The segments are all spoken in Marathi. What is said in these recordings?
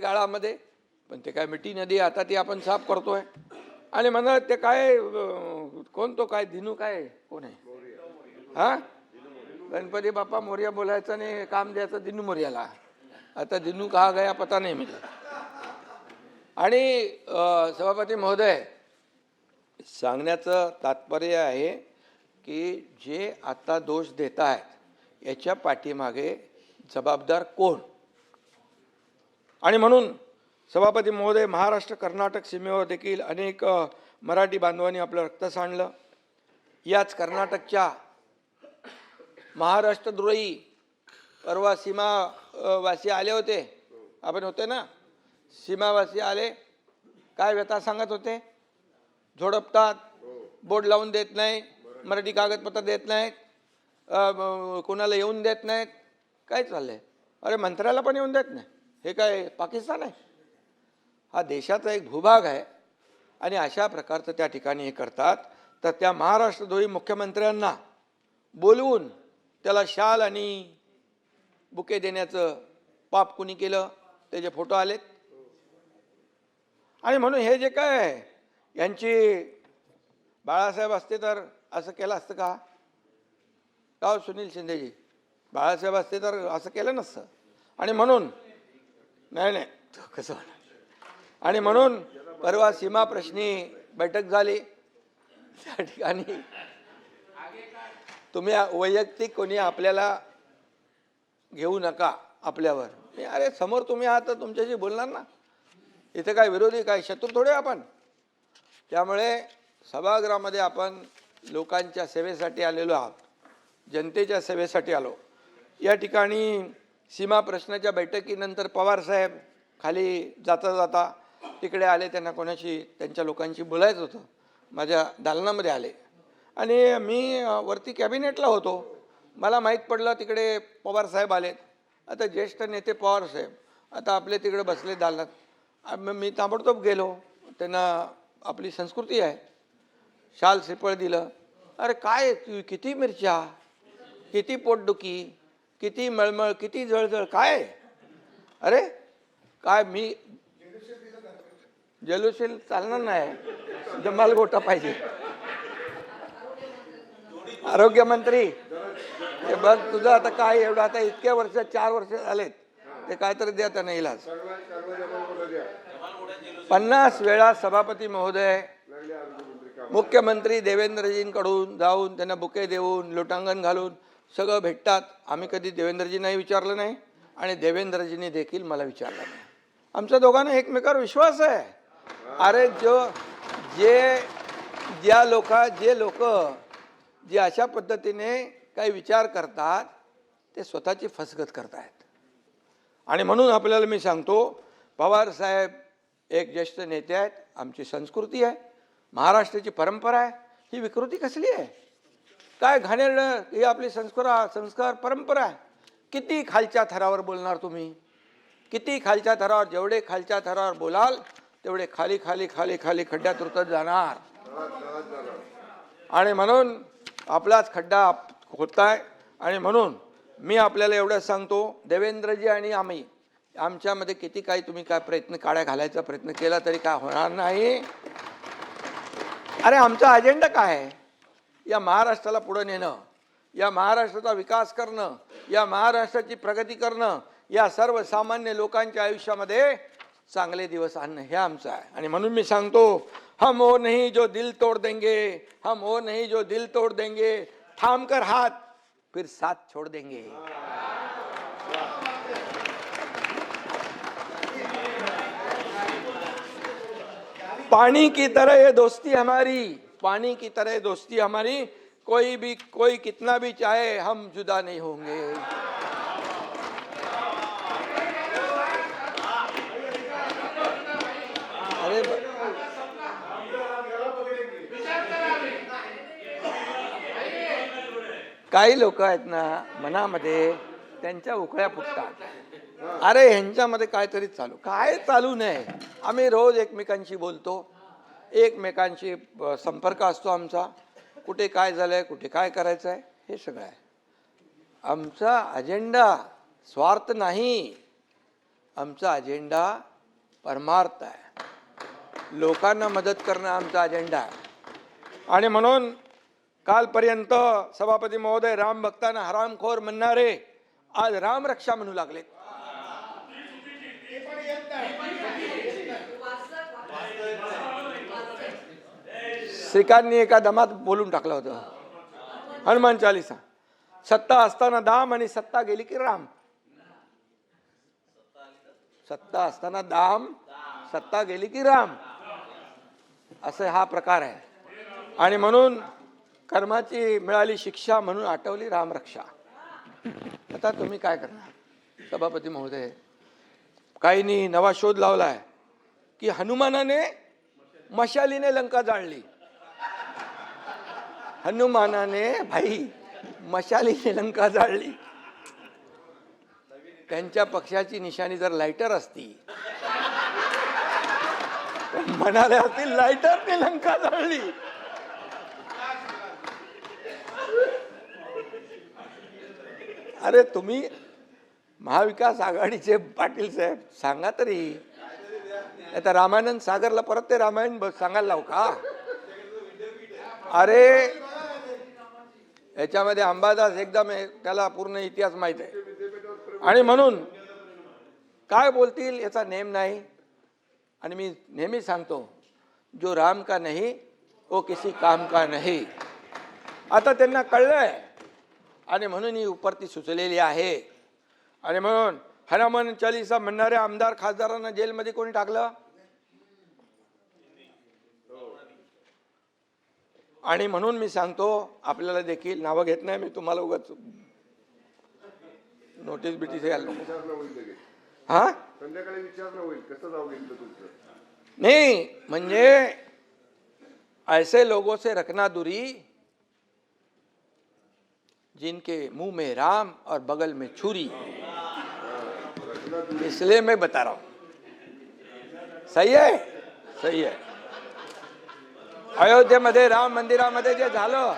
काळामध्ये, पण ते काय मिठी नदी आता ती आपण साफ करतोय. आणि म्हणत ते काय कोण तो काय दिनू काय कोण आहे हा, गणपती बाप्पा मोर्या बोलायचं आणि काम द्यायचं दिनू मोर्याला. आता दिनू कहा गया पता नाही मुझे. आणि सभापती महोदय, सांगण्याचं तात्पर्य आहे की जे आता दोष देत आहेत याच्या पाठीमागे जबाबदार कोण. आणि म्हणून सभापती महोदय, महाराष्ट्र कर्नाटक सीमेवर देखील अनेक मराठी बांधवांनी आपलं रक्त सांडलं. याच कर्नाटकच्या महाराष्ट्रद्रोही परवा सीमावासी आले होते, आपण होते ना, सीमावासी आले, काय व्यथा सांगत होते, झोडपतात, बोर्ड लावून देत नाही, मराठी कागदपत्र देत नाहीत, कोणाला येऊन देत नाहीत, काय चाललंय. अरे मंत्र्याला पण येऊन देत नाही, हे काय पाकिस्तान आहे. हा देशाचा एक भूभाग आहे. आणि अशा प्रकारचं त्या ठिकाणी हे करतात. तर त्या महाराष्ट्रद्रोही मुख्यमंत्र्यांना बोलवून त्याला शाल आणि बुके देण्याचं पाप कुणी केलं, त्याचे फोटो आलेत. आणि म्हणून हे जे काय आहे, यांची बाळासाहेब असते तर असं केलं असतं का, का सुनील शिंदेजी, बाळासाहेब असते तर असं केलं नसतं. आणि म्हणून नाही कसं, आणि म्हणून परवा सीमा प्रश्नी बैठक झाली. त्या ठिकाणी तुम्ही वैयक्तिक कोणी आपल्याला घेऊ नका आपल्यावर. अरे समोर तुम्ही आहात तर तुमच्याशी बोलणार ना, इथे काय विरोधी काय शत्रू थोडे आपण. त्यामुळे सभागृहामध्ये आपण लोकांच्या सेवेसाठी आलेलो आहोत, जनतेच्या सेवेसाठी आलो. या ठिकाणी सीमा प्रश्नाच्या बैठकीनंतर पवार साहेब खाली जाता जाता तिकडे आले, त्यांना कोणाशी त्यांच्या लोकांशी बोलायचं होतं, माझ्या दालनामध्ये आले. आणि मी वरती कॅबिनेटला होतो, मला माहीत पडलं तिकडे पवार साहेब आलेत. आता ज्येष्ठ नेते पवार साहेब आता आपले तिकडे बसले दालनात. मी ताबडतोब गेलो, त्यांना आपली संस्कृती आहे, शाल श्रीफळ दिलं. अरे काय किती मिरच्या, किती पोटदुखी, किती मळमळ, किती जळजळ, काय. अरे काय मी जलुशील चालणार नाही, जमाल गोटा पाहिजे. आरोग्यमंत्री ते बघ तुझं आता काय एवढं, आता इतक्या वर्ष 4 वर्ष झालेत, ते काहीतरी द्या त्यांना इलाज. 50 वेळा सभापती महोदय मुख्यमंत्री देवेंद्रजींकडून जाऊन त्यांना बुके देऊन लोटांगण घालून सगळं भेटतात. आम्ही कधी देवेंद्रजींनाही विचारलं नाही आणि देवेंद्रजींनी देखील मला विचारलं नाही. आमच्या दोघांना एकमेकावर विश्वास आहे. अरे जे लोक जे अशा पद्धतीने काही विचार करतात ते स्वतःची फसगत करतायत. आणि म्हणून आपल्याला मी सांगतो, पवार साहेब एक ज्येष्ठ नेते आहेत, आमची संस्कृती आहे, महाराष्ट्राची परंपरा आहे. ही विकृती कसली आहे, काय घाणेरडं, ही आपली संस्कार परंपरा आहे. किती खालच्या थरावर बोलणार तुम्ही, किती खालच्या थरावर, जेवढे खालच्या थरावर बोलाल तेवढे खाली खाली खाली खाली खड्ड्यात उतरत जाणार. आणि म्हणून आपलाच खड्डा होत आहे. आणि म्हणून मी आपल्याला एवढं सांगतो, देवेंद्रजी आणि आम्ही आमच्यामध्ये किती काही तुम्ही काय प्रयत्न काड्या घालायचा प्रयत्न केला तरी काय होणार नाही. अरे आमचा अजेंडा काय आहे, या महाराष्ट्राला पुढे नेणं, या महाराष्ट्राचा विकास करणं, या महाराष्ट्राची प्रगती करणं, या सर्वसामान्य लोकांच्या आयुष्यामध्ये चांगले दिवस आणणं हे आमचं आहे. आणि म्हणून मी सांगतो, हम वो नहीं जो दिल तोड़ देंगे, हम वो नहीं जो दिल तोड़ देंगे, थाम कर हाथ फिर साथ छोड़ देंगे. पानी की तरह ये दोस्ती हमारी, पानी की तरह दोस्ती हमारी, कोई कितना भी चाहे हम जुदा नहीं होंगे. अरे काही लोक आहेत ना, मनामध्ये त्यांच्या उकळ्या फुटतात. अरे ह्यांच्यामध्ये काहीतरी काय चालू नाही. आम्ही रोज एकमेकांशी बोलतो, एकमेकांशी संपर्क असतो आमचा, कुठे काय झालंय, कुठे काय करायचं आहे, हे सगळं आहे. आमचा अजेंडा स्वार्थ नाही, आमचा अजेंडा परमार्थ आहे, लोकांना मदत करणं आमचा अजेंडा आहे. आणि म्हणून कालपर्यंत सभापती महोदय राम भक्तांना हरामखोर म्हणणारे आज रामरक्षा म्हणू लागले. श्रीकांतनी एका दमात बोलून टाकलं होतं हनुमान चालीसा, सत्ता असताना दाम आणि सत्ता गेली की राम. सत्ता असताना दाम, सत्ता गेली की राम, असं हा प्रकार आहे. आणि म्हणून कर्माची मिळाली शिक्षा म्हणून आठवली रामरक्षा. आता तुम्ही काय करणार सभापती महोदय? काहींनी नवा शोध लावलाय की हनुमानाने मशालीने लंका जाळली. हनुमानाने भाई मशालीने लंका जाळली. त्यांच्या पक्षाची निशाणी जर लायटर असती म्हणाले असतील लायटरने लंका जाळली. अरे तुम्ही महाविकास आघाडीचे पाटील साहेब सांगा तरी. आता रामानंद सागरला परत ते रामायण सांगायला लावू का? अरे याच्यामध्ये अंबादास एकदम त्याला पूर्ण इतिहास माहित आहे. आणि म्हणून काय बोलतील याचा नेम नाही. आणि मी नेहमी सांगतो, जो राम का नहीं वो किसी काम का नहीं. आता त्यांना कळलंय आणि म्हणून ही उपरती सुचलेली आहे. आणि म्हणून हनुमान चालीसा म्हणणाऱ्या आमदार खासदारांना जेलमध्ये कोणी टाकलं? आणि म्हणून मी सांगतो, आपल्याला देखील नावं घेत नाही मी, तुम्हाला उगाच नोटीस बिटीस यायला नको. हा संध्याकाळी विचारणं होईल कसं जाऊ घेतलं तुमचं. नहीं म्हणजे ऐसे लोगों से रखना दूरी जिनके मुंह में राम और बगल में छुरी. इसलिए मैं बता रहा हूं. सही है, सही है. अयोध्येमध्ये राम मंदिरामध्ये जे झालं,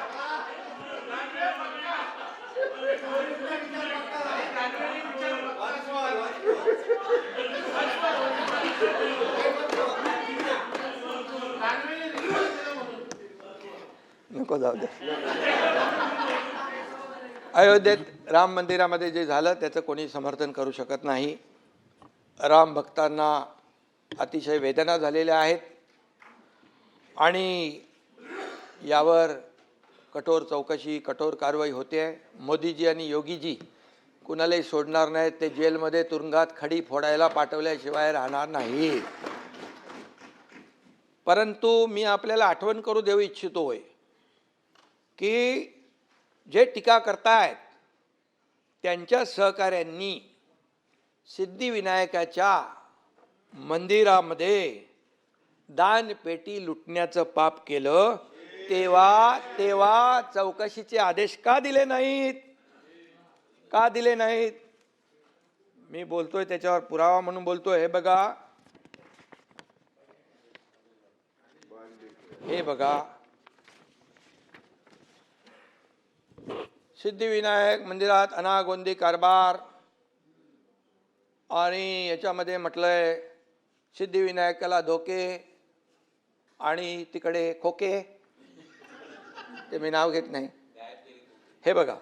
नको जाऊ दे. अयोध्येत राम मंदिरामध्ये जे झालं त्याचं कोणी समर्थन करू शकत नाही. राम भक्तांना अतिशय वेदना झालेल्या आहेत आणि यावर कठोर चौकशी, कठोर कारवाई होते आहे. मोदीजी आणि योगीजी कुणालाही सोडणार नाहीत. ते जेलमध्ये तुरुंगात खडी फोडायला पाठवल्याशिवाय राहणार नाही. परंतु मी आपल्याला आठवण करू देऊ इच्छितोय की जे टीका करतायत त्यांच्या सहकाऱ्यांनी सिद्धिविनायकाच्या मंदिरामध्ये दानपेटी लुटण्याचं पाप केलं. तेव्हा चौकशीचे आदेश का दिले नाहीत? का दिले नाहीत? मी बोलतोय त्याच्यावर पुरावा म्हणून बोलतोय. हे बघा, हे बघा, सिद्धिविनायक मंदिरात अनागोंदी कारभार. आणि याच्यामध्ये म्हटलंय सिद्धिविनायकाला धोके आणि तिकडे खोके. ते मी नाव घेत नाही. हे बघा,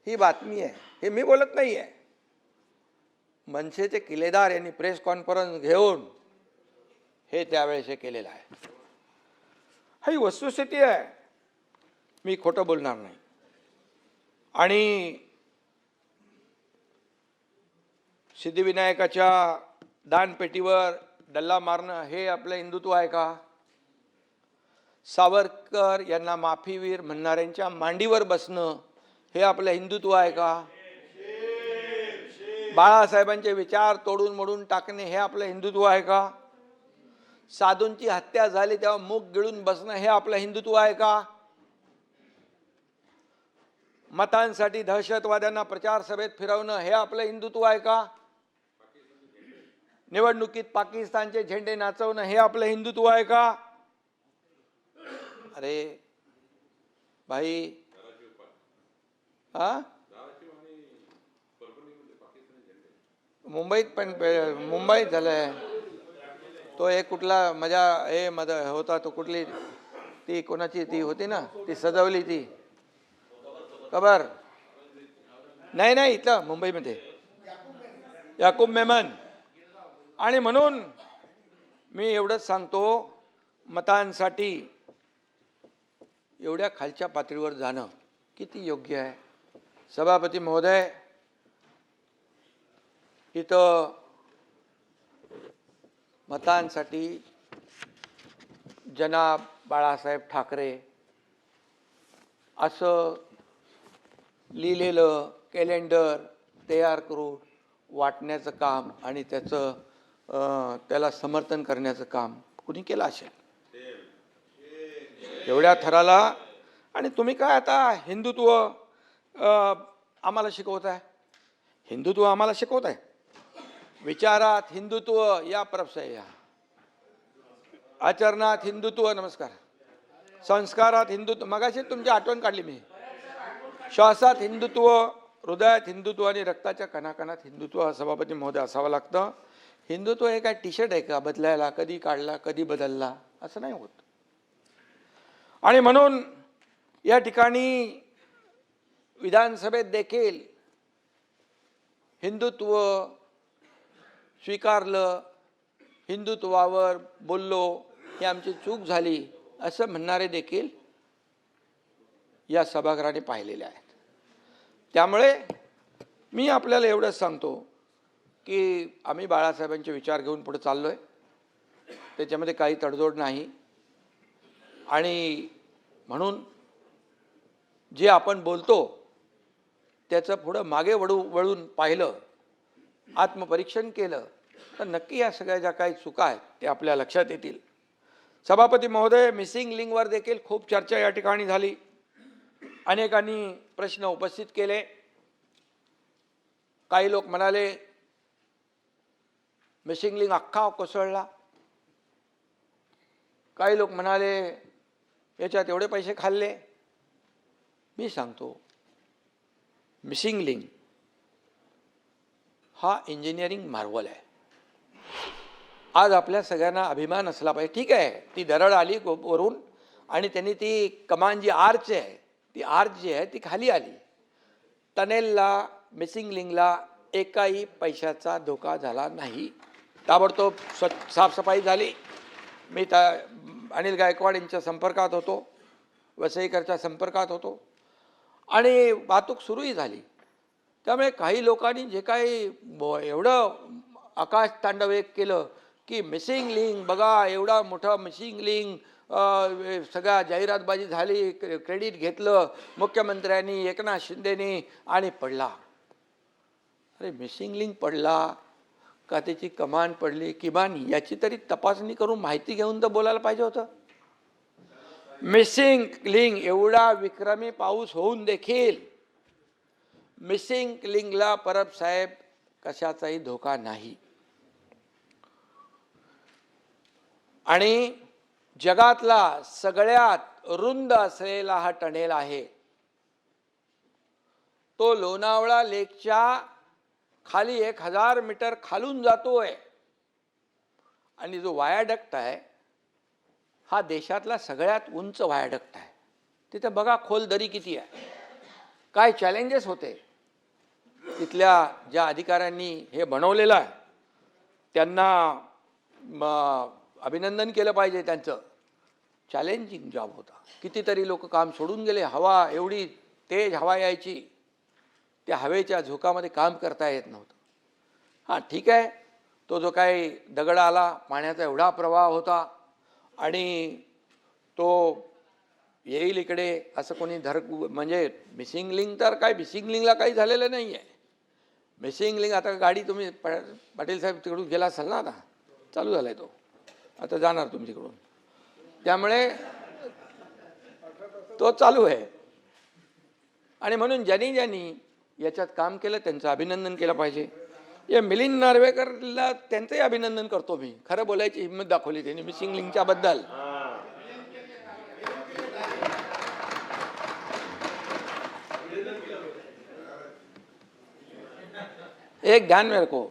ही बातमी आहे, हे मी बोलत नाही आहे. मनसेचे किल्लेदार यांनी प्रेस कॉन्फरन्स घेऊन हे त्यावेळेस हे केलेलं आहे. ही वस्तुस्थिती आहे, मी खोटं बोलणार नाही. आणि सिद्धिविनायकाच्या दानपेटीवर डल्ला मारणं हे आपलं हिंदुत्व आहे का? सावरकर यांना माफीवीर म्हणणाऱ्यांच्या मांडीवर बसणं हे आपलं हिंदुत्व आहे का? बाळासाहेबांचे विचार तोडून मोडून टाकणे हे आपलं हिंदुत्व आहे का? साधूंची हत्या झाली तेव्हा मूग गिळून बसणं हे आपलं हिंदुत्व आहे का? मतांसाठी दहशतवाद्यांना प्रचार सभेत फिरवणं हे आपलं हिंदुत्व आहे का? निवडणुकीत पाकिस्तानचे झेंडे नाचवणं हे आपलं हिंदुत्व आहे का? अरे भाई, हा मुंबईत पण मुंबईत झालंय. तो एक कुठला मजा हे होता तो कुठली ती कोणाची ती होती ना ती सजवली ती खबर नाही नाही इथलं मुंबईमध्ये याकूब मेमन. आणि म्हणून मी एवढंच सांगतो मतांसाठी एवढ्या खालच्या पातळीवर जाणं किती योग्य आहे. सभापती महोदय इथं मतांसाठी जनाब बाळासाहेब ठाकरे असं लिहिलेलं कॅलेंडर तयार करून वाटण्याचं काम आणि त्याला समर्थन करण्याचं काम कुणी केलं असेल एवढ्या थराला. आणि तुम्ही काय आता हिंदुत्व आम्हाला शिकवताय. हिंदुत्व आम्हाला शिकवताय. विचारात हिंदुत्व या परपसाय या आचरणात हिंदुत्व नमस्कार संस्कारात हिंदुत्व मगाशी तुमची आठवण काढली मी. श्वासात हिंदुत्व हृदयात हिंदुत्व आणि रक्ताच्या कणाकणात हिंदुत्व सभापती महोदय असावं लागतं. हिंदुत्व हे काय टी शर्ट आहे का बदलायला कधी काढला कधी बदलला असं नाही होत. आणि म्हणून या ठिकाणी विधानसभेत देखील हिंदुत्व स्वीकारलं हिंदुत्वावर बोललो ही आमची चूक झाली असं म्हणणारे देखील या सभागृहाने पाहिलेले आहेत. त्यामुळे मी आपल्याला एवढंच सांगतो की आम्ही बाळासाहेबांचे विचार घेऊन पुढे चाललो आहे. त्याच्यामध्ये काही तडजोड नाही. आणि म्हणून जे आपण बोलतो त्याचं पुढं मागे वळून पाहिलं आत्मपरीक्षण केलं तर नक्की या सगळ्या ज्या काही चुका आहेत ते आपल्या लक्षात येतील. सभापती महोदय मिसिंग लिंकवर देखील खूप चर्चा या ठिकाणी झाली. अनेकांनी प्रश्न उपस्थित केले. काही लोक म्हणाले मिसिंग लिंक अख्खा कोसळला. काही लोक म्हणाले याच्यात एवढे पैसे खाल्ले. मी सांगतो मिसिंग लिंक हा इंजिनिअरिंग मार्वल आहे. आज आपल्या सगळ्यांना अभिमान असला पाहिजे. ठीक आहे ती दरड आली वरून आणि त्यांनी ती कमान जी आर्च आहे ती आर्च जी आहे ती खाली आली. टनेलला मिसिंग लिंकला एकाही पैशाचा धोका झाला नाही. ताबडतोब साफसफाई झाली. मी अनिल गायकवाड यांच्या संपर्कात होतो वसईकरच्या संपर्कात होतो आणि वाहतूक सुरूही झाली. त्यामुळे काही लोकांनी जे काही एवढं आकाश तांडव एक केलं की मिसिंग लिंक बघा एवढा मोठा मिसिंग लिंक सगळ्या जाहिरातबाजी झाली क्रेडिट घेतलं मुख्यमंत्र्यांनी एकनाथ शिंदेनी आणि पडला. अरे मिसिंग लिंक पडला का त्याची कमान पडली किमान याची तरी तपासणी करून माहिती घेऊन तर बोलायला पाहिजे होतं. मिसिंग लिंक एवढा विक्रमी पाऊस होऊन देखील मिसिंग लिंकला परब साहेब कशाचाही धोका नाही. आणि जगातला सगळ्यात रुंद असलेला हा टनेल आहे. तो लोणावळा लेकच्या खाली 1000 मीटर खालून जातोय. आणि जो वायाडक्ट आहे हा देशातला सगळ्यात उंच वायाडक्ट आहे. तिथे बघा खोल दरी किती आहे. काय चॅलेंजेस होते. तिथल्या ज्या अधिकाऱ्यांनी हे बनवलेलं आहे त्यांना अभिनंदन केलं पाहिजे. त्यांचं चॅलेंजिंग जॉब होता. कितीतरी लोक काम सोडून गेले. हवा एवढी तेज हवा यायची त्या हवेच्या झोकामध्ये काम करता येत नव्हतं. हां ठीक आहे तो जो काही दगड आला पाण्याचा एवढा प्रवाह होता आणि तो येईल इकडे असं कोणी म्हणजे मिसिंग लिंक तर काय मिसिंग लिंकला काही झालेलं नाही आहे. मिसिंग लिंक आता गाडी तुम्ही पाटील साहेब तिकडून गेला असाल ना आता चालू झाला आहे तो आता जाणार तुम्ही तिकडून त्यामुळे तो चालू आहे. आणि म्हणून ज्यांनी याच्यात काम केलं त्यांचं अभिनंदन केलं पाहिजे. या मिलिंद नार्वेकरला त्यांचंही अभिनंदन करतो मी. खरं बोलायची हिंमत दाखवली त्यांनी मिसिंग लिंकच्या बद्दल. एक ध्यान में रखो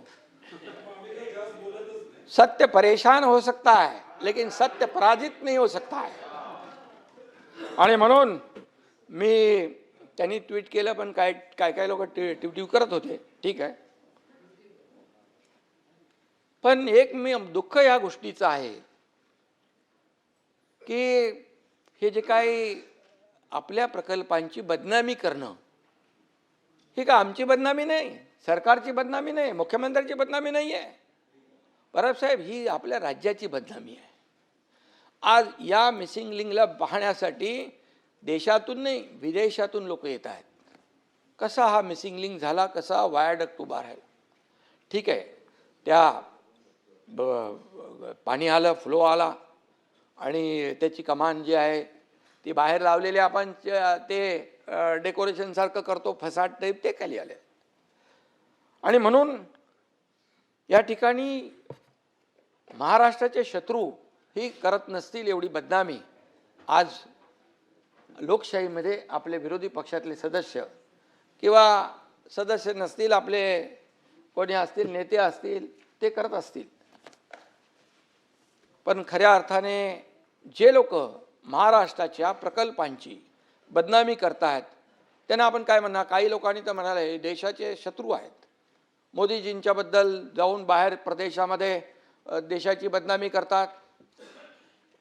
सत्य परेशान हो सकता है लेकिन सत्य पराजित नहीं हो सकता है. आणि म्हणून मी त्यांनी ट्विट केलं, पण काय काय काय लोक ट्विट करत होते, ठीक आहे. पण एक मी दुःख या गोष्टीचं आहे की हे जे काही आपल्या प्रकल्पांची बदनामी करणं, ही का आमची बदनामी नाही, सरकारची बदनामी नाही, मुख्यमंत्र्यांची बदनामी नाही आहे. परब साहेब, ही आपल्या राज्याची बदनामी आहे. आज या मिसिंग लिंकला पाहण्यासाठी देशातून नाही विदेशातून लोक येत आहेत. कसा हा मिसिंग लिंक झाला, कसा वायाडक्ट उभा राहिला, ठीक आहे. त्या पाणी आलं, फ्लो आला आणि त्याची कमान जी आहे ती बाहेर लावलेली आपण ते डेकोरेशन सारखं करतो, फसाड टाईप, ते खाली आले. आणि म्हणून या ठिकाणी महाराष्ट्राचे शत्रू ही करत नसतील एवढी बदनामी आज लोकशाहीमध्ये आपले विरोधी पक्षातले सदस्य किंवा सदस्य नसतील, आपले कोणी असतील, नेते असतील, ते करत असतील. पण खऱ्या अर्थाने जे लोक महाराष्ट्राच्या प्रकल्पांची बदनामी करतायत त्यांना आपण काय म्हणणार? काही लोकांनी तर म्हणाले हे देशाचे शत्रू आहेत. मोदीजींच्याबद्दल जाऊन बाहेर प्रदेशामध्ये देशाची बदनामी करतात,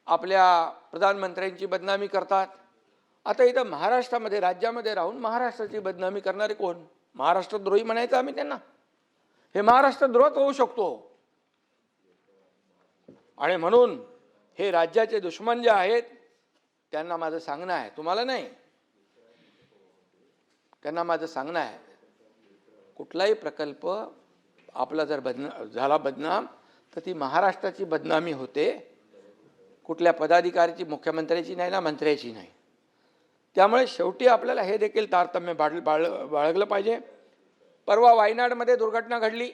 आपल्या प्रधानमंत्र्यांची बदनामी करतात. आता इथं महाराष्ट्रामध्ये, राज्यामध्ये राहून महाराष्ट्राची बदनामी करणारे कोण? महाराष्ट्रद्रोही म्हणायचं आम्ही त्यांना? हे महाराष्ट्रद्रोहच होऊ शकतो. आणि म्हणून हे राज्याचे दुश्मन जे आहेत त्यांना माझं सांगणं आहे, तुम्हाला नाही, त्यांना माझं सांगणं आहे, कुठलाही प्रकल्प आपला जर झाला बदनाम तर ती महाराष्ट्राची बदनामी होते, कुठल्या पदाधिकाऱ्याची, मुख्यमंत्र्याची नाही ना, मंत्र्याची नाही. त्यामुळे शेवटी आपल्याला हे देखील तारतम्य बाळगलं पाहिजे. परवा वायनाडमध्ये दुर्घटना घडली,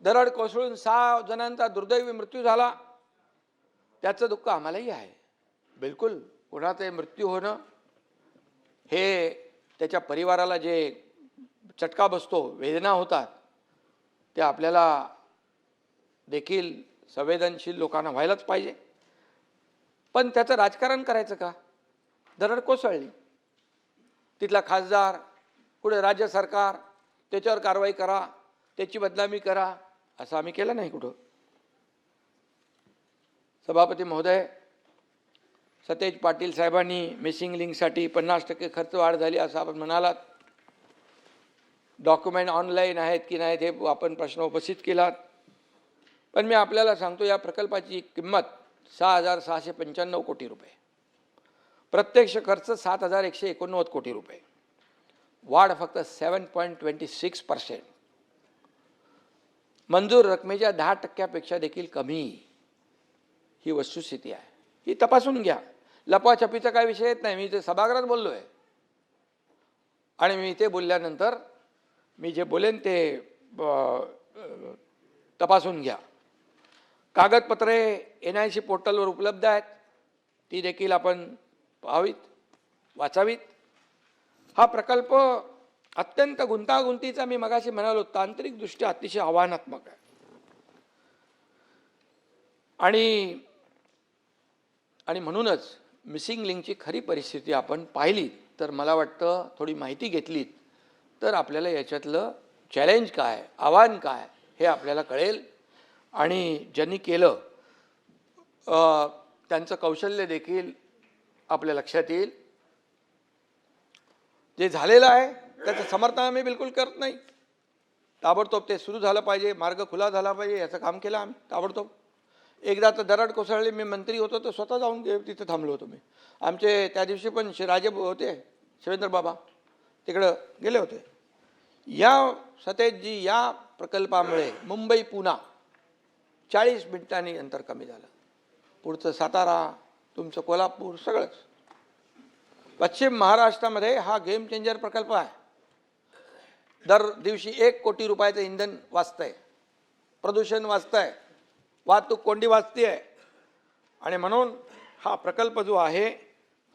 दरड कोसळून 6 जणांचा दुर्दैवी मृत्यू झाला. त्याचं दुःख आम्हालाही आहे. बिलकुल कोणाचा मृत्यू होणं हे त्याच्या परिवाराला जे चटका बसतो, वेदना होतात, ते आपल्याला देखील संवेदनशील लोकांना व्हायलाच पाहिजे. पण त्याचं राजकारण करायचं का? दरड कोसळली, तिथला खासदार, कुठे राज्य सरकार त्याच्यावर कारवाई करा, त्याची बदनामी करा, असं आम्ही केलं नाही कुठं. सभापती महोदय, सतेज पाटील साहेबांनी मिसिंग लिंकसाठी 50% खर्च वाढ झाली असं आपण म्हणालात. डॉक्युमेंट ऑनलाईन आहेत की नाहीत हे आपण प्रश्न उपस्थित केलात. पण मी आपल्याला सांगतो, या प्रकल्पाची किंमत 6,695 कोटी रुपये, प्रत्यक्ष खर्च 7,189 कोटी रुपये, वाढ फक्त 7.26%, मंजूर रकमेच्या 10% देखील कमी. ही वस्तुस्थिती आहे, ही तपासून घ्या. लपवाछपीचा काय विषय येत नाही. मी ते सभागृहात बोललो आहे आणि मी इथे बोलल्यानंतर मी जे बोलेन ते तपासून घ्या. कागदपत्रे NIC पोर्टलवर उपलब्ध आहेत, ती देखील आपण पाहावीत, वाचावीत. हा प्रकल्प अत्यंत गुंतागुंतीचा, मी मगाशी म्हणालो, तांत्रिकदृष्ट्या अतिशय आव्हानात्मक आहे. आणि म्हणूनच मिसिंग लिंकची खरी परिस्थिती आपण पाहिली तर मला वाटतं, थोडी माहिती घेतलीत तर आपल्याला याच्यातलं चॅलेंज काय, आव्हान काय हे आपल्याला कळेल. आणि ज्यांनी केलं त्यांचं कौशल्य देखील आपल्या लक्षात येईल. जे झालेलं आहे त्याचं समर्थन आम्ही बिलकुल करत नाही. ताबडतोब ते सुरू झालं पाहिजे, मार्ग खुला झाला पाहिजे, याचं काम केलं आम्ही ताबडतोब. एकदा तर दरड कोसळली, मी मंत्री होतो तर स्वतः जाऊन तिथे थांबलो होतो मी. आमचे त्या दिवशी पण राजे होते, शिवेंद्र बाबा, तिकडं गेले होते. या सतेजजी, या प्रकल्पामुळे मुंबई पुणा 40 मिनिटांनी अंतर कमी झालं. पुढचं सातारा, तुमचं कोल्हापूर, सगळंच. पश्चिम महाराष्ट्रामध्ये हा गेम चेंजर प्रकल्प आहे. दर दिवशी 1 कोटी रुपयाचं इंधन वाचतंय, प्रदूषण वाचतंय, वाहतूक कोंडी वाचते आहे. आणि म्हणून हा प्रकल्प जो आहे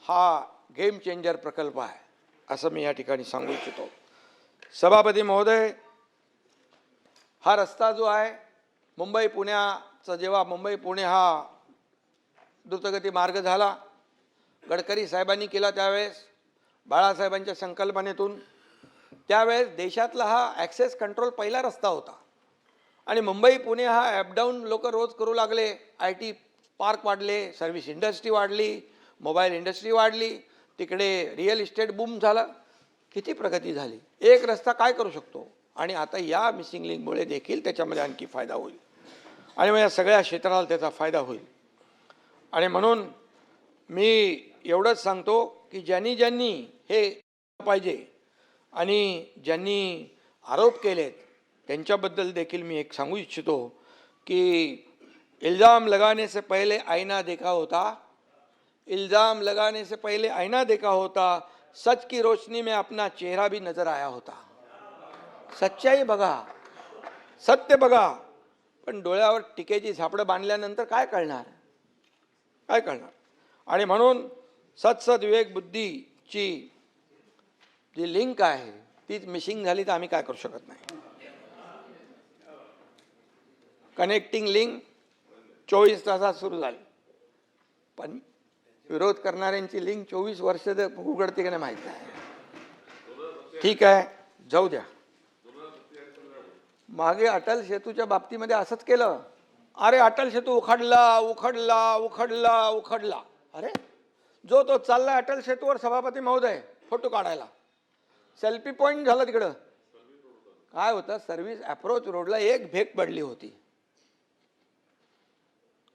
हा गेम चेंजर प्रकल्प आहे असं मी या ठिकाणी सांगू इच्छितो. सभापती महोदय, हा रस्ता जो आहे मुंबई पुण्याचा जेव्हा मुंबई पुणे हा द्रुतगती मार्ग झाला, गडकरी साहेबांनी केला त्यावेळेस बाळासाहेबांच्या संकल्पनेतून, त्यावेळेस देशातला हा ॲक्सेस कंट्रोल पहिला रस्ता होता. आणि मुंबई पुणे हा ॲपडाऊन लोक रोज करू लागले. IT पार्क वाढले, सर्व्हिस इंडस्ट्री वाढली, मोबाईल इंडस्ट्री वाढली, तिकडे रिअल इस्टेट बूम झाला, किती प्रगती झाली. एक रस्ता काय करू शकतो. आणि आता या मिसिंग लिंकमुळे देखील त्याच्यामध्ये आणखी फायदा होईल आणि मग या सगळ्या क्षेत्राला त्याचा फायदा होईल. आणि म्हणून मी एवढंच सांगतो की ज्यांनी ज्यांनी हे पाहिजे आणि ज्यांनी आरोप केलेत त्यांच्याबद्दल देखील मी एक सांगू इच्छितो की इल्ज़ाम लगाने से पहले आईना देखा होता, इल्ज़ाम लगाने से पहले आईना देखा होता, सच की रोशनी में अपना चेहरा भी नजर आया होता. सच्चाई बघा, सत्य बघा, पण डोळ्यावर टिकेची झापडं बांधल्यानंतर काय कळणार, काय कळणार. आणि म्हणून सत्सद विवेक बुद्धीची जी लिंक आहे तीच मिसिंग झाली तर आम्ही काय करू शकत नाही. कनेक्टिंग लिंक 24 तासात सुरू झाली, पण विरोध करणाऱ्यांची लिंक 24 वर्ष उघडते की नाही माहीत नाही. ठीक आहे, जाऊ द्या. मागे अटल सेतूच्या बाबतीमध्ये असंच केलं. अरे अटल सेतू उखडला उखडला उखडला उखडला. अरे जो तो चालला अटल सेतूवर सभापती महोदय फोटो काढायला, सेल्फी पॉईंट झालं तिकडं. काय होतं, सर्व्हिस अप्रोच रोडला एक भेग पडली होती.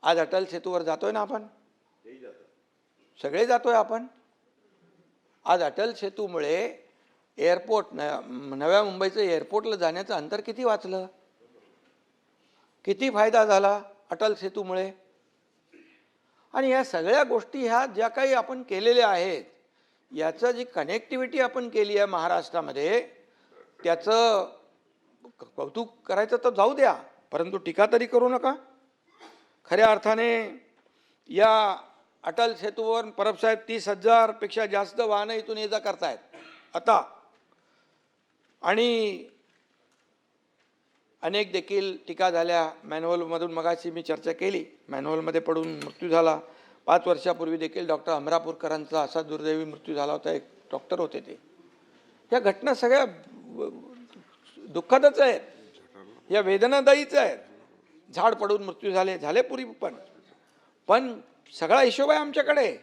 आज अटल सेतूवर जातोय ना आपण, सगळे जातोय आपण. आज अटल सेतूमुळे एअरपोर्ट, नव्या मुंबईचं एअरपोर्टला जाण्याचं अंतर किती वाचलं, किती फायदा झाला अटल सेतूमुळे. आणि या सगळ्या गोष्टी ह्या ज्या काही आपण केलेल्या आहेत, याचं जी कनेक्टिव्हिटी आपण केली आहे महाराष्ट्रामध्ये, त्याचं कौतुक करायचं तर जाऊ द्या, परंतु टीका तरी करू नका. खऱ्या अर्थाने या अटल सेतूवर परबसाहेब 30,000 पेक्षा जास्त वाहनं इथून ये जा करतायत आता. आणि अनेक देखील टीका झाल्या. मॅन्युअलमधून मगाशी मी चर्चा केली, मॅन्युअलमध्ये पडून मृत्यू झाला. 5 वर्षापूर्वी देखील डॉक्टर अमरापूरकरांचा असा दुर्दैवी मृत्यू झाला होता. एक डॉक्टर होते ते. ह्या घटना सगळ्या दुःखदच आहेत, या वेदनादायीच आहेत. झाड पडून मृत्यू झाले पूर्वी, पण सगळा हिशोब आहे आमच्याकडे.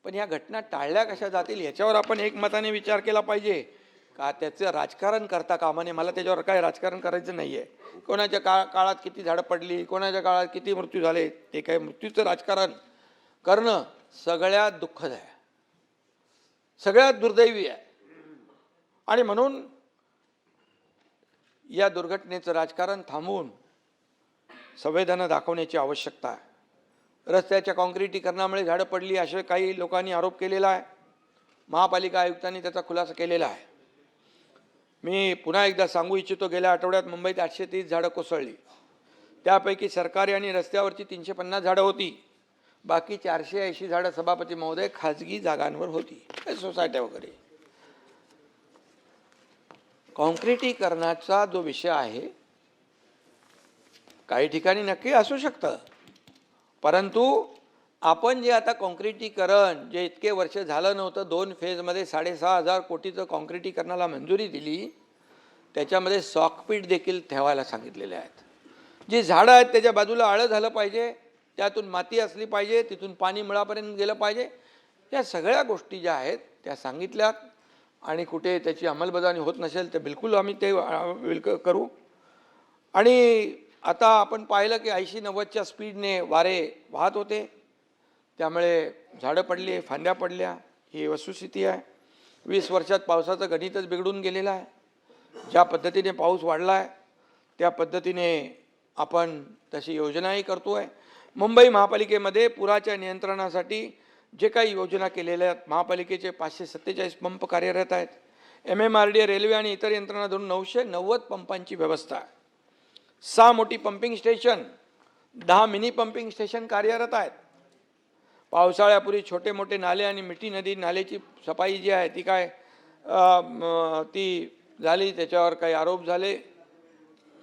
पण या घटना टाळल्या कशा जातील याच्यावर आपण एकमताने विचार केला पाहिजे का. त्याचं राजकारण करता कामा नये. मला त्याच्यावर काय राजकारण करायचं नाही आहे. कोणाच्या काळात किती झाडं पडली, कोणाच्या काळात किती मृत्यू झाले, ते काय मृत्यूचं राजकारण करणं सगळ्यात दुःखद आहे, सगळ्यात दुर्दैवी आहे. आणि म्हणून या दुर्घटनेचं राजकारण थांबवून संवेदना दाखवण्याची आवश्यकता आहे. रस्त्याच्या काँक्रिटीकरणामुळे झाडं पडली असे काही लोकांनी आरोप केलेला आहे. महापालिका आयुक्तांनी त्याचा खुलासा केलेला आहे. मी पुन्हा एकदा सांगू इच्छितो, गेल्या आठवड्यात मुंबईत 830 झाडं कोसळली. त्यापैकी सरकारी आणि रस्त्यावरची 350 झाडं होती. बाकी 480 झाडं सभापती महोदय खाजगी जागांवर होती, सोसायट्या वगैरे. काँक्रिटीकरणाचा जो विषय आहे काही ठिकाणी नक्की असू शकतं, परंतु आपण जे आता काँक्रिटीकरण जे इतके वर्ष झालं नव्हतं, 2 फेजमध्ये 6,500 कोटीचं काँक्रिटीकरणाला मंजुरी दिली, त्याच्यामध्ये सॉकपीट देखील ठेवायला सांगितलेले आहेत. जी झाडं आहेत त्याच्या बाजूला आळं झालं पाहिजे, त्यातून माती असली पाहिजे, तिथून पाणी मुळापर्यंत गेलं पाहिजे. या सगळ्या गोष्टी ज्या आहेत त्या सांगितल्यात. आणि कुठे त्याची अंमलबजावणी होत नसेल तर बिलकुल आम्ही ते करू. आणि आता आपण पाहिलं की 80-90च्या स्पीडने वारे वाहत होते, त्यामुळे झाडं पडली, फांद्या पडल्या. ही वस्तुस्थिती आहे. 20 वर्षात पावसाचं गणितच बिघडून गेलेलं आहे. ज्या पद्धतीने पाऊस वाढला आहे त्या पद्धतीने आपण तशी योजनाही करतो आहे. मुंबई महापालिकेमध्ये पुराच्या नियंत्रणासाठी जे काही योजना केलेल्या आहेत, महापालिकेचे 547 पंप कार्यरत आहेत. MMRDA, रेल्वे आणि इतर यंत्रणा धरून 990 पंपांची व्यवस्था आहे. 6 मोठी pumping station, 10 mini pumping station कार्यरत आहेत. पावसाळ्यापूर्वी छोटे मोठे नाले आणि मिठी नदी नालेची सफाई जी आहे ती झाली, त्याच्यावर काही आरोप झाले.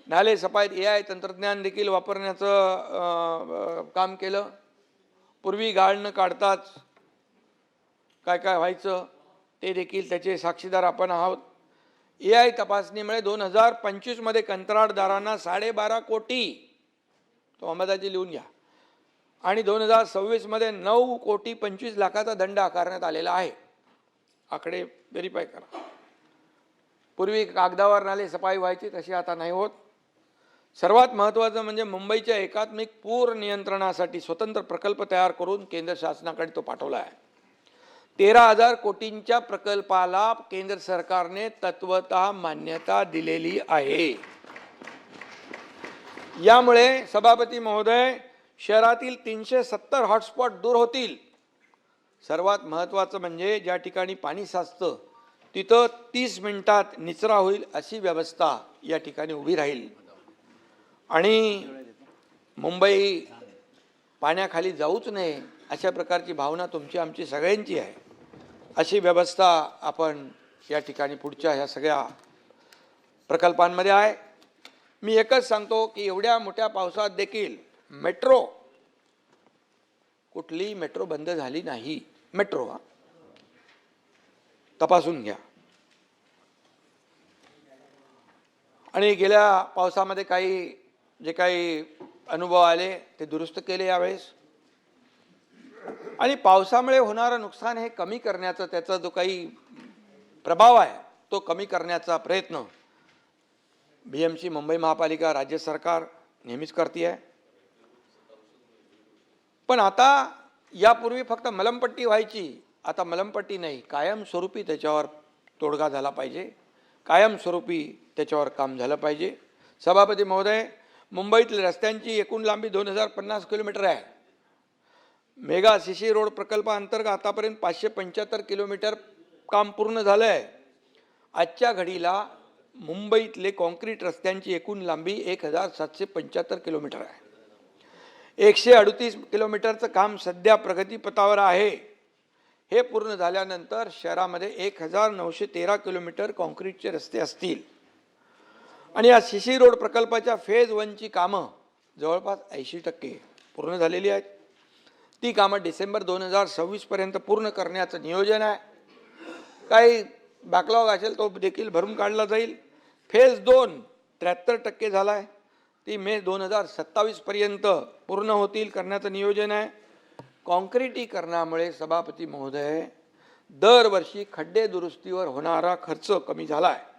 नाले सफाईत AI तंत्रज्ञान देखील वापरण्याचं काम केलं. पूर्वी गाळ न काढताच काय काय व्हायचं ते देखील त्याचे साक्षीदार आपण आहोत. AI तपासणीमुळे 2025 कंत्राटदारांना 12.5 कोटी, तो अंबादाजी लिहून घ्या, आणि 2026 9,25,00,000चा दंड आकारण्यात आलेला आहे. आकडे व्हेरीफाय करा. पूर्वी कागदावर नाले सफाई व्हायची, तशी आता नाही होत. सर्वात महत्त्वाचं म्हणजे मुंबईच्या एकात्मिक पूर नियंत्रणासाठी स्वतंत्र प्रकल्प तयार करून केंद्र शासनाकडे तो पाठवला आहे. 13,000 कोटींच्या प्रकल्पाला केंद्र सरकारने तत्वतः मान्यता दिलेली आहे. यामुळे सभापती महोदय, शहरातील 370 हॉटस्पॉट दूर होतील. सर्वात महत्त्वाचं म्हणजे ज्या ठिकाणी पाणी साचतं तिथं 30 मिनिटात निचरा होईल अशी व्यवस्था या ठिकाणी उभी राहील. आणि मुंबई पाण्याखाली जाऊच नये अशा प्रकारची भावना तुमची आमची सगळ्यांची आहे. अशी व्यवस्था आपण या ठिकाणी पुढच्या ह्या सगळ्या प्रकल्पांमध्ये आहे. मी एकच सांगतो की एवढ्या मोठ्या पावसात देखील कुठलीही मेट्रो बंद झाली नाही. मेट्रो तपासून घ्या. आणि गेल्या पावसामध्ये जे काही अनुभव आले ते दुरुस्त केले यावेळेस. आणि पावसामुळे होणारं नुकसान हे कमी करण्याचा, त्याचा जो काही प्रभाव आहे तो कमी करण्याचा प्रयत्न BMC, मुंबई महापालिका, राज्य सरकार नेहमीच करते आहे. पण आता यापूर्वी फक्त मलमपट्टी व्हायची, आता मलमपट्टी नाही, कायमस्वरूपी त्याच्यावर तोडगा झाला पाहिजे, कायमस्वरूपी त्याच्यावर काम झालं पाहिजे. सभापती महोदय, मुंबईतील रस्त्यांची एकूण लांबी 2050 किलोमीटर आहे. मेगा CC रोड प्रकल्पाअंतर्गत आतापर्यंत 575 किलोमीटर काम पूर्ण झालं आहे. आजच्या घडीला मुंबईतले कॉन्क्रीट रस्त्यांची एकूण लांबी 1775 किलोमीटर आहे. 138 किलोमीटरचं काम सध्या प्रगतीपथावर आहे. हे पूर्ण झाल्यानंतर शहरामध्ये 1913 किलोमीटर कॉन्क्रीटचे रस्ते असतील. आणि या CC रोड प्रकल्पाच्या फेज 1ची कामं जवळपास 80% पूर्ण झालेली आहेत. ती कामं डिसेंबर 2026 पर्यंत पूर्ण करण्याचं नियोजन आहे. काही बॅकलॉग असेल तो देखील भरून काढला जाईल. फेज 2 73% झाला आहे. ती मे 2027 पर्यंत पूर्ण करण्याचं नियोजन आहे. कॉन्क्रिटीकरणामुळे सभापती महोदय, दरवर्षी खड्डे दुरुस्तीवर होणारा खर्च कमी झाला आहे.